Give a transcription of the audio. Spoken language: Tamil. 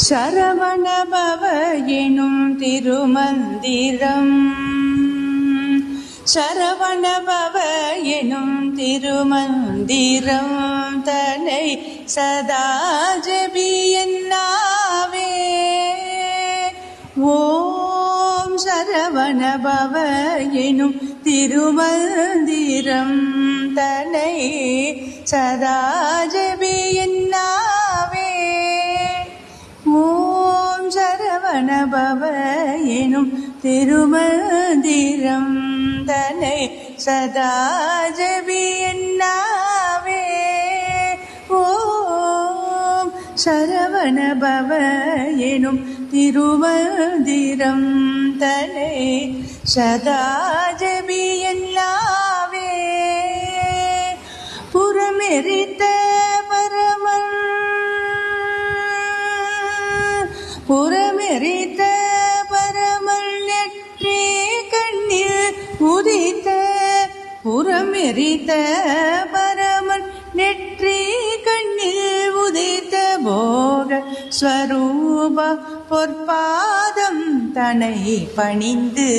சரவணபவ எனும் திருமந்திரம் சரவணபவ எனும் திருமந்திரம் தன்னை சதா ஜபியன்னாவே. ஓம் சரவணபவ எனும் திருமந்திரம் தன்னை சதா ஜபியன்னாவே. ஓம் சரவணபவ எனும் திருமந்திரம் தன்னை சதா ஜபியன்னாவே. ஓம் சரவணபவ எனும் திருமந்திரம் தன்னை சதா ஜபியன்னாவே. புறமெரித்த பரமன் புறமெரித்த பரமல் நெற்றி கண்ணில் உதித்த புறமெரித்த பரமல் நெற்றி கண்ணில் உதித்த போக ஸ்வரூப பொற்பாதம் தன்னை பணிந்து